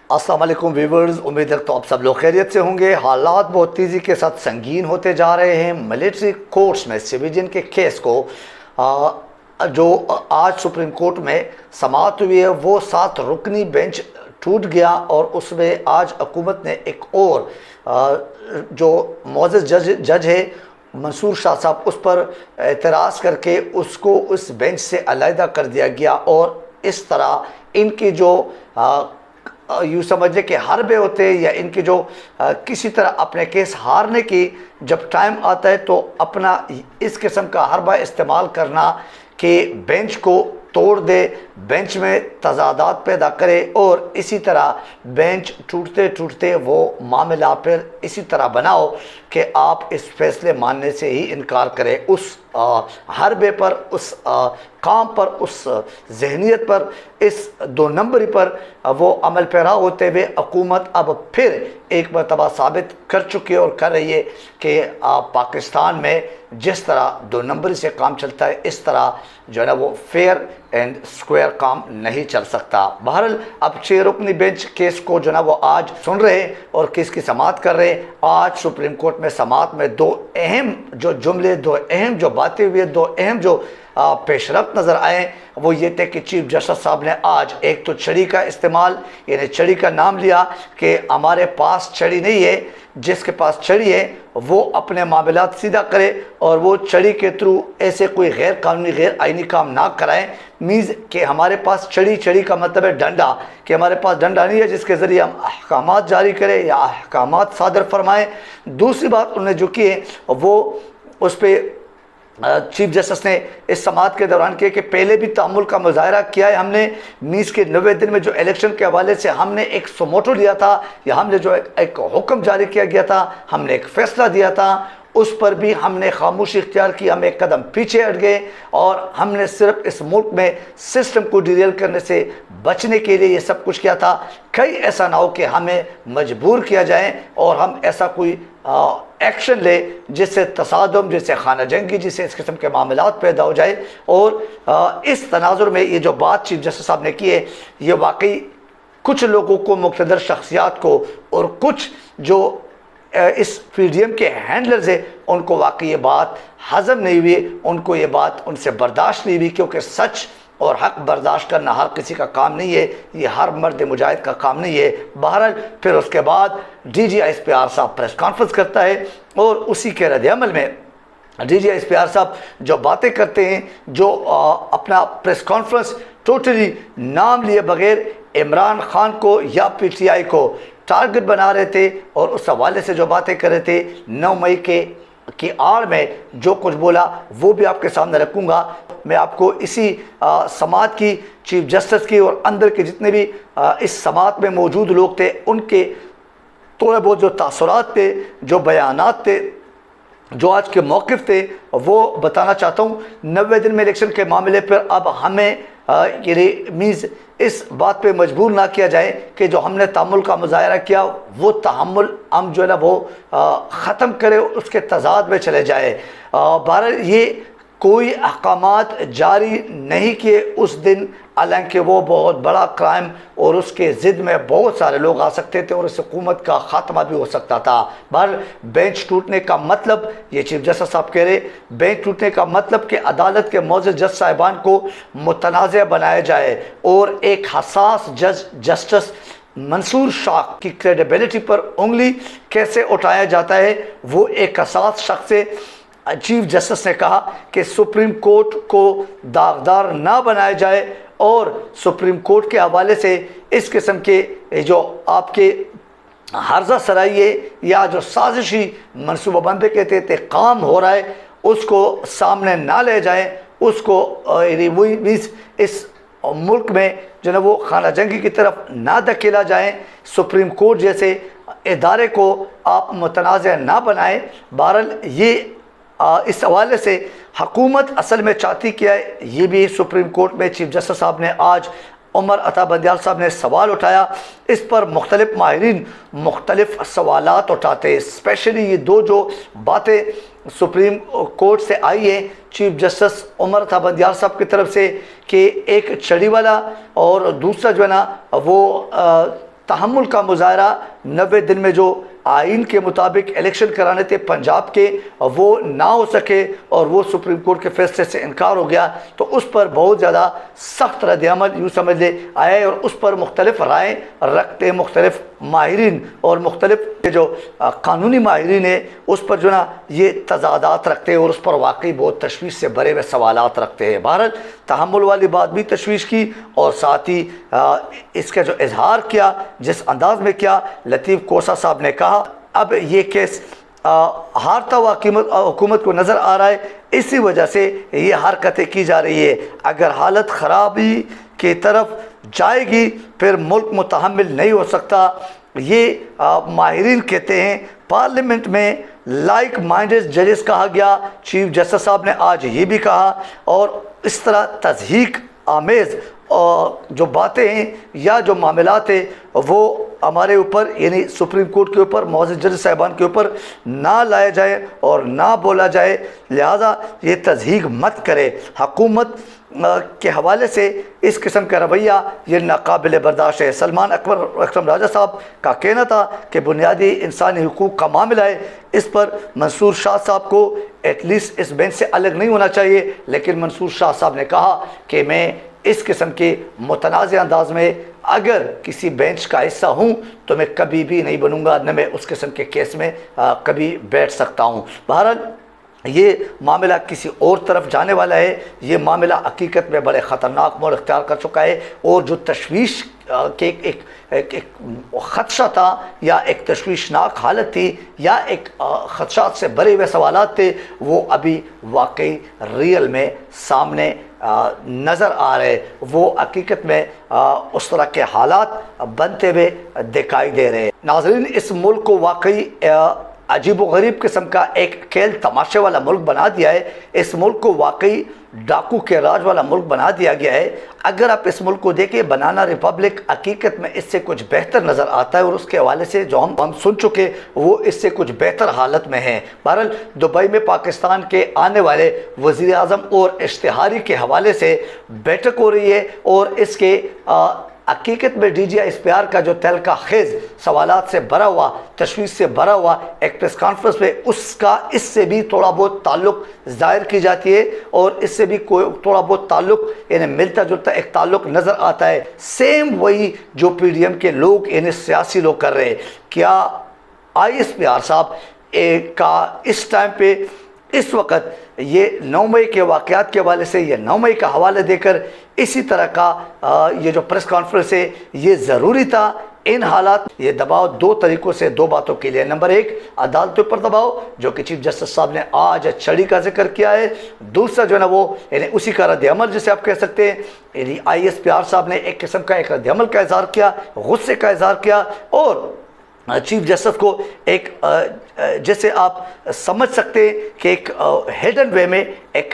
अस्सलाम वालेकुम व्यूवर्स, उम्मीद रखता हूँ आप सब लोग खैरियत से होंगे। हालात बहुत तेज़ी के साथ संगीन होते जा रहे हैं। मिलिट्री कोर्ट्स में सिविलियन के केस को जो आज सुप्रीम कोर्ट में समाअत हुई है वो 7 रुकनी बेंच टूट गया और उसमें आज हुकूमत ने एक और जो मोअज़्ज़ज़ जज है मंसूर शाह साहब, उस पर एतराज़ करके उसको उस बेंच से अलहदा कर दिया गया। और इस तरह इनकी जो यूँ समझे कि हरबे होते हैं या इनकी जो किसी तरह अपने केस हारने की जब टाइम आता है तो अपना इस किस्म का हरबा इस्तेमाल करना कि बेंच को तोड़ दे, बेंच में तजादात पैदा करे और इसी तरह बेंच टूटते टूटते वो मामला फिर इसी तरह बनाओ कि आप इस फैसले मानने से ही इनकार करें। उस हरबे पर, उस काम पर, उस जहनीत पर, इस 2 नंबरी पर वो अमल पैरा होते हुए हुकूमत अब फिर एक मरतबा साबित कर चुकी है और कर रही है कि पाकिस्तान में जिस तरह 2 नंबरी से काम चलता है इस तरह जो है ना वो फेयर एंड स्क्वायर काम नहीं चल सकता। बहरहाल अब 6 रुकनी बेंच केस को जो ना वो आज सुन रहे हैं और केस की समाअत कर रहे हैं। आज सुप्रीम कोर्ट में समाअत में 2 अहम जो जुमले, 2 अहम जो बातें हुई, 2 अहम जो पेशरफ्त नज़र आए वो ये थे कि चीफ जस्टिस साहब ने आज एक तो छड़ी का इस्तेमाल, यानी छड़ी का नाम लिया कि हमारे पास छड़ी नहीं है, जिसके पास छड़ी है वो अपने मामलात सीधा करे और वो छड़ी के थ्रू ऐसे कोई गैर कानूनी गैर आइनी काम ना कराएं। मीन्स कि हमारे पास छड़ी का मतलब है डंडा, कि हमारे पास डंडा नहीं है जिसके ज़रिए हम अहकामात जारी करें या अहकामात सादर फरमाएँ। दूसरी बात उन्होंने जो की है वो उस पर चीफ जस्टिस ने इस समाअत के दौरान किया कि पहले भी तअम्मुल का मुजाहरा किया है हमने। मीस के 90 दिन में जो इलेक्शन के हवाले से हमने एक सुमोटो लिया था या हमने जो एक हुक्म जारी किया गया था, हमने एक फ़ैसला दिया था, उस पर भी हमने खामोशी इख्तियार की, हम एक कदम पीछे हट गए और हमने सिर्फ इस मुल्क में सिस्टम को डिरेल करने से बचने के लिए ये सब कुछ किया था। कहीं ऐसा ना हो कि हमें मजबूर किया जाए और हम ऐसा कोई एक्शन ले जिससे तसादुम, जिससे खाना जंगी, जिससे इस किस्म के मामलात पैदा हो जाए। और इस तनाजुर में ये जो बात चीफ जस्टिस साहब ने की है ये वाकई कुछ लोगों को, मुक़्तदर शख्सियात को और कुछ जो इस पीडीएम के हैंडलर्स है उनको वाकई ये बात हज़म नहीं हुई, उनको ये बात उनसे बर्दाश्त नहीं हुई, क्योंकि सच और हक बर्दाश्त करना हर किसी का काम नहीं है, ये हर मर्द मुजाहिद का काम नहीं है। बहरहाल फिर उसके बाद DGISPR साहब प्रेस कॉन्फ्रेंस करता है और उसी के रद्द-ए-अमल में DGISPR साहब जो बातें करते हैं, जो अपना प्रेस कॉन्फ्रेंस टोटली नाम लिए बगैर इमरान खान को या PTI को टारगेट बना रहे थे और उस हवाले से जो बातें कर रहे थे 9 मई की आड़ में जो कुछ बोला वो भी आपके सामने रखूँगा। मैं आपको इसी समाअत की, चीफ जस्टिस की और अंदर के जितने भी इस समाअत में मौजूद लोग थे उनके थोड़े बहुत जो तासुरात थे, जो बयानात थे, जो आज के मौक़िफ़ थे वो बताना चाहता हूँ। 90 दिन में इलेक्शन के मामले पर अब हमें ये मीज़ इस बात पे मजबूर ना किया जाए कि जो हमने तहम्मुल का मुजाहरा किया वो तहम्मुल हम जो है ना वो ख़त्म करें, उसके तज़ाद में चले जाए। बहरहाल ये कोई अहकामात जारी नहीं किए उस दिन, हालांकि वो बहुत बड़ा क्राइम और उसके ज़िद में बहुत सारे लोग आ सकते थे और इस हुकूमत का ख़ात्मा भी हो सकता था। बहरहाल बेंच टूटने का मतलब, ये चीफ जस्टिस साहब कह रहे, बेंच टूटने का मतलब कि अदालत के मोअज़्ज़ज़ जज साहिबान को मुतनाज़ बनाया जाए और एक हसास जज जस्टिस मंसूर शाह की क्रेडिबिलिटी पर उंगली कैसे उठाया जाता है, वो एक हसास शख्स से चीफ जस्टिस ने कहा कि सुप्रीम कोर्ट को दागदार ना बनाया जाए और सुप्रीम कोर्ट के हवाले से इस किस्म के जो आपके हर्जा सराइये या जो साजिशी मनसूबाबंदी के तहत काम हो रहा है उसको सामने ना ले जाए, उसको इस मुल्क में जो ना वो खाना जंगी की तरफ ना धकेला जाए, सुप्रीम कोर्ट जैसे इदारे को आप मुतनाज़ ना बनाएं। बहरहाल ये इस हवाले से हुकूमत असल में चाहती क्या है, ये भी सुप्रीम कोर्ट में चीफ जस्टिस साहब ने आज उमर अता बंदियाल साहब ने सवाल उठाया। इस पर मुख्तलिफ माहिरीन मुख्तलिफ सवालात उठाते हैं। स्पेशली ये 2 जो बातें सुप्रीम कोर्ट से आई है चीफ जस्टिस उमर अता बंदियाल साहब की तरफ से कि एक छड़ी वाला और दूसरा जो है ना वो तहम्मुल का मुजाहरा 90 दिन में जो आइन के मुताबिक इलेक्शन कराने थे पंजाब के, वो ना हो सके और वो सुप्रीम कोर्ट के फैसले से इनकार हो गया, तो उस पर बहुत ज़्यादा सख्त रद्द-ए-अमल यूँ समझ ले आया है। और उस पर मुख्तलिफ राय रखते मुख्तलिफ माहिरीन और मुख्तलिफ जो कानूनी माहिरीन है उस पर जो ना ये तजादात रखते हैं और उस पर वाकई बहुत तशवीश से भरे हुए सवालात रखते हैं। बहरहाल तहम्मुल वाली बात भी तशवीश की और साथ ही इसका जो इजहार किया जिस अंदाज में किया, लतीफ़ कोसा साहब ने कहा अब ये केस हारता हुआ हुकूमत को नज़र आ रहा है, इसी वजह से ये हरकतें की जा रही है। अगर हालत ख़राबी की तरफ जाएगी फिर मुल्क मुतहम्मिल नहीं हो सकता। ये माहिरीन कहते हैं। पार्लियामेंट में लाइक माइंडेड जजेस कहा गया, चीफ जस्टिस साहब ने आज ये भी कहा। और इस तरह तज़हीक आमेज़ जो बातें हैं या जो मामलात है वो हमारे ऊपर यानी सुप्रीम कोर्ट के ऊपर, मौजूद जज साहिबान के ऊपर ना लाया जाए और ना बोला जाए। लिहाजा ये तज़हीक मत करे। हुकूमत के हवाले से इस किस्म का रवैया ये नाकाबिल बर्दाश्त है। सलमान अकरम राजा साहब का कहना था कि बुनियादी इंसानी हुकूक का मामला है, इस पर मंसूर शाह साहब को एटलीस्ट इस बेंच से अलग नहीं होना चाहिए। लेकिन मंसूर शाह साहब ने कहा कि मैं इस किस्म के मुतनाज़ अंदाज में अगर किसी बेंच का हिस्सा हूँ तो मैं कभी भी नहीं बनूँगा, न मैं उस किस्म के केस में कभी बैठ सकता हूँ। बहरहाल ये मामला किसी और तरफ जाने वाला है। ये मामला हकीकत में बड़े ख़तरनाक मोड़ इख्तियार कर चुका है और जो तशवीश के एक ख़दशा था या एक तशवीशनाक हालत थी या एक ख़दशात से भरे हुए सवालात थे, वो अभी वाकई रियल में सामने नज़र आ रहे। वो हकीकत में उस तरह के हालात बनते हुए दिखाई दे रहे। नाज़रीन, इस मुल्क को वाकई अजीब व गरीब किस्म का एक खेल तमाशे वाला मुल्क बना दिया है। इस मुल्क को वाकई डाकू के राज वाला मुल्क बना दिया गया है। अगर आप इस मुल्क को देखें, बनाना रिपब्लिक हकीकत में इससे कुछ बेहतर नज़र आता है और उसके हवाले से जो हम सुन चुके वो इससे कुछ बेहतर हालत में है। बहरहाल दुबई में पाकिस्तान के आने वाले वज़ीर आज़म और इश्तिहारी के हवाले से बैठक हो रही है और इसके हकीकत में DGI का जो तहलका खेज सवालात से भरा हुआ, तशवीश से भरा हुआ एक प्रेस कॉन्फ्रेंस में उसका इससे भी थोड़ा बहुत ताल्लुक़ ज़ाहिर की जाती है और इससे भी कोई थोड़ा बहुत ताल्लुक़ यानी मिलता जुलता एक ताल्लुक़ नज़र आता है। सेम वही जो PDM के लोग यानी सियासी लोग कर रहे हैं। क्या ISPR साहब का इस टाइम पे इस वक्त ये 9 मई के वाक़यात के हवाले से, ये 9 मई का हवाला देकर इसी तरह का ये जो प्रेस कॉन्फ्रेंस है ये ज़रूरी था। इन हालात ये दबाव दो तरीक़ों से, दो बातों के लिए। नंबर एक, अदालतों पर दबाव जो कि चीफ जस्टिस साहब ने आज छड़ी का जिक्र किया है। दूसरा जो है ना वो यानी उसी का रद्द-ए-अमल जिसे आप कह सकते हैं, यानी ISPR साहब ने एक किस्म का एक रद्द-ए-अमल का इज़हार किया, गुस्से का इज़हार किया और चीफ जस्टिस को एक जैसे आप समझ सकते हैं कि एक हिडन वे में एक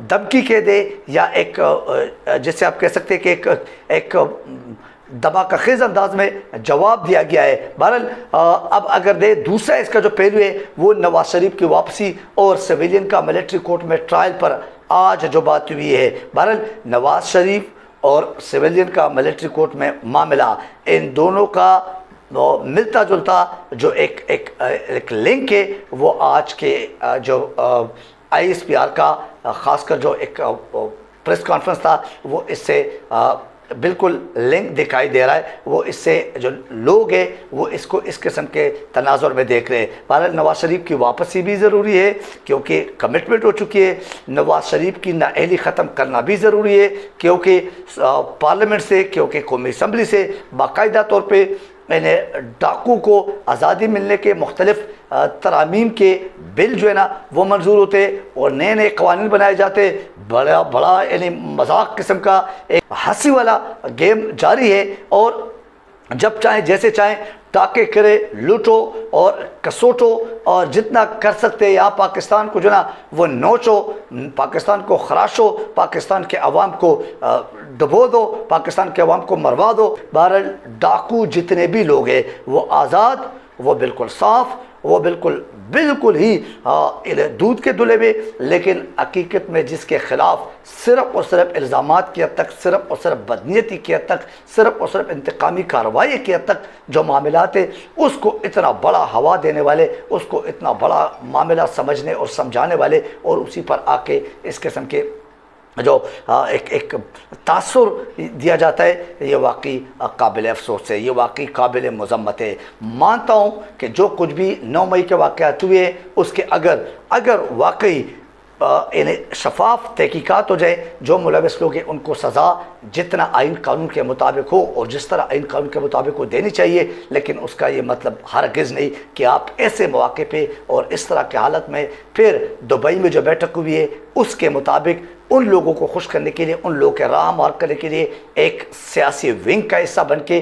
धमकी कह दे या एक जैसे आप कह सकते हैं कि एक धमाकाखेज़ अंदाज में जवाब दिया गया है। बहरहाल अब अगर दे दूसरा इसका जो पहलू है वो नवाज शरीफ की वापसी और सिविलियन का मिलिट्री कोर्ट में ट्रायल पर आज जो बात हुई है। बहरहाल नवाज शरीफ और सिविलियन का मिलिट्री कोर्ट में मामला, इन दोनों का मिलता जुलता जो एक लिंक है वो आज के जो ISPR का ख़ासकर जो एक प्रेस कॉन्फ्रेंस था वो इससे बिल्कुल लिंक दिखाई दे रहा है। वो इससे जो लोग हैं वो इसको इस किस्म के तनाजुर में देख रहे हैं। बहरहाल नवाज शरीफ की वापसी भी ज़रूरी है क्योंकि कमिटमेंट हो चुकी है। नवाज शरीफ की नाअहली ख़त्म करना भी ज़रूरी है क्योंकि पार्लियामेंट से, क्योंकि कौमी असम्बली से बाकायदा तौर पर मैंने डाकू को आज़ादी मिलने के मुख्तलिफ तरामीम के बिल जो है ना वो मंजूर होते और नए नए कवानीन बनाए जाते। बड़ा बड़ा यानी मजाक किस्म का एक हंसी वाला गेम जारी है और जब चाहें जैसे चाहें टाके करे, लूटो और कसोटो और जितना कर सकते हैं यहाँ पाकिस्तान को जो ना वो नोचो, पाकिस्तान को खराशो, पाकिस्तान के अवाम को डुबो दो, पाकिस्तान के अवाम को मरवा दो। बहरहाल डाकू जितने भी लोग हैं वो आज़ाद, वो बिल्कुल साफ़, वो बिल्कुल बिल्कुल ही दूध के धुले हुए, लेकिन हकीकत में जिसके ख़िलाफ़ सिर्फ़ और सिर्फ इल्ज़ामात की हद तक, सिर्फ़ और सिर्फ बदनीयती की हद तक, सिर्फ़ और सिर्फ इंतकामी कार्रवाई की हद तक जो मामलात है, उसको इतना बड़ा हवा देने वाले, उसको इतना बड़ा मामला समझने और समझाने वाले, और उसी पर आके इस किस्म के जो एक तासुर दिया जाता है, ये वाकई काबिल अफसोस है, ये वाकई काबिल मज़म्मत है। मानता हूँ कि जो कुछ भी 9 मई के वाक़यात हुए उसके अगर वाकई इन्हें शफाफ तहकीकात हो जाए, जो मुलविस लोग हैं उनको सज़ा जितना आइन कानून के मुताबिक हो और जिस तरह आइन कानून के मुताबिक हो देनी चाहिए। लेकिन उसका ये मतलब हरगिज़ नहीं कि आप ऐसे मौके पे और इस तरह के हालत में फिर दुबई में जो बैठक हुई है उसके मुताबिक उन लोगों को खुश करने के लिए, उन लोगों के राह मार्ग करने के लिए एक सियासी विंग का हिस्सा बन के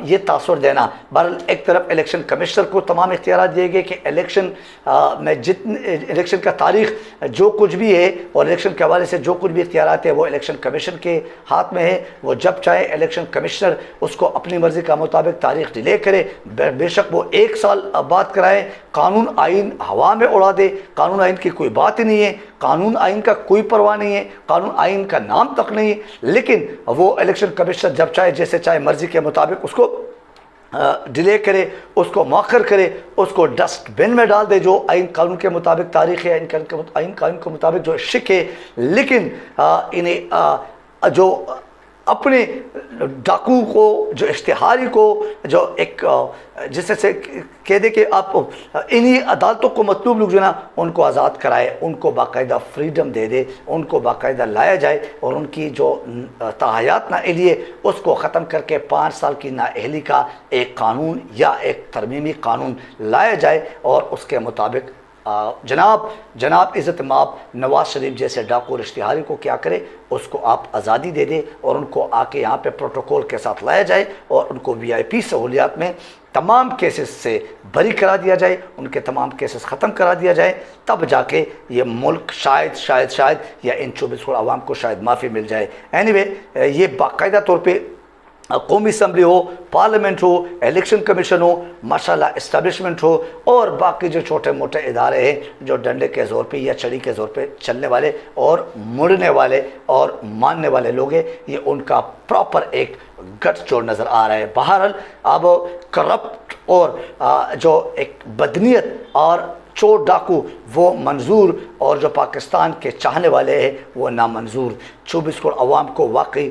ये तासुर देना। बहरहाल एक तरफ इलेक्शन कमिश्नर को तमाम इख्तियार दिए गए कि इलेक्शन में जितने इलेक्शन का तारीख जो कुछ भी है और इलेक्शन के हवाले से जो कुछ भी इख्तियार है वो इलेक्शन कमीशन के हाथ में है। वो जब चाहे इलेक्शन कमिश्नर उसको अपनी मर्ज़ी का मुताबिक तारीख डिले करे, बेशक वो 1 साल बाद कराए, कानून आइन हवा में उड़ा दे, कानून आइन की कोई बात ही नहीं है, कानून आइन का कोई परवाह नहीं है, कानून आइन का नाम तक नहीं है। लेकिन वो इलेक्शन कमिश्नर जब चाहे जैसे चाहे मर्ज़ी के मुताबिक उसको डिले करे, उसको मौखर करे, उसको डस्टबिन में डाल दे, जो आइन कानून के मुताबिक तारीख़ है, आइन कानून के मुताबिक जो शिक है। लेकिन इन्हें जो अपने डाकू को, जो इश्तिहारी को, जो एक जिससे से कह दे कि आप इन्हीं अदालतों को मतलूब लोग जो ना उनको आज़ाद कराए, उनको बाकायदा फ्रीडम दे दे, उनको बाकायदा लाया जाए और उनकी जो ताहयात नाअहली है उसको ख़त्म करके 5 साल की नाअहली का एक कानून या एक तरमीमी कानून लाया जाए और उसके मुताबिक जनाब इज़्ज़त माब नवाज शरीफ जैसे डाकू और इश्तिहारी को क्या करे, उसको आप आज़ादी दे दें और उनको आके यहाँ पे प्रोटोकॉल के साथ लाया जाए और उनको VIP सहूलियात में तमाम केसेस से बरी करा दिया जाए, उनके तमाम केसेस ख़त्म करा दिया जाए। तब जाके ये मुल्क शायद या इन 24 करोड़ आवाम को शायद माफ़ी मिल जाए। एनीवे, ये बाकायदा तौर पर कौमी असम्बली हो, पार्लियामेंट हो, इलेक्शन कमीशन हो, माशाल्लाह इस्टेब्लिशमेंट हो और बाकी जो छोटे मोटे इदारे हैं जो डंडे के ज़ोर पे या छड़ी के ज़ोर पे चलने वाले और मुड़ने वाले और मानने वाले लोग हैं, ये उनका प्रॉपर एक गठजोड़ नज़र आ रहा है। बहरहाल अब करप्ट और जो एक बदनीयत और चोर डाकू वो मंजूर और जो पाकिस्तान के चाहने वाले हैं वो नामंजूर। 24 करोड़ अवाम को वाकई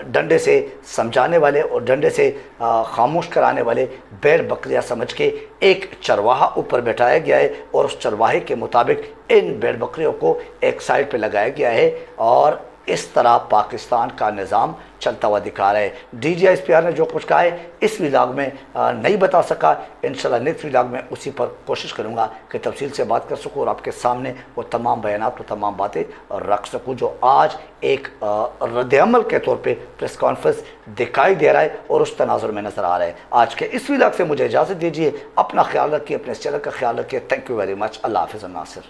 डंडे से समझाने वाले और डंडे से खामोश कराने वाले बैर बकरियाँ समझ के एक चरवाहा ऊपर बैठाया गया है और उस चरवाहे के मुताबिक इन बैर बकरियों को एक साइड पे लगाया गया है और इस तरह पाकिस्तान का निज़ाम चलता हुआ दिखा रहा है। DGISPR ने जो कुछ कहा है इस व्लॉग में नहीं बता सका, इंशाल्लाह नेक्स्ट व्लॉग में उसी पर कोशिश करूँगा कि तफसील से बात कर सकूँ और आपके सामने वो तमाम बयानात, वो तमाम बातें रख सकूँ जो आज एक रद्द-ए-अमल के तौर पे प्रेस कॉन्फ्रेंस दिखाई दे रहा है और उस तनाजुर में नज़र आ रहा है। आज के इस व्लॉग से मुझे इजाज़त दीजिए। अपना ख्याल रखिए, अपने चैनल का ख्याल रखिए। Thank you very much. Allah हाफ़िज़ नासिर।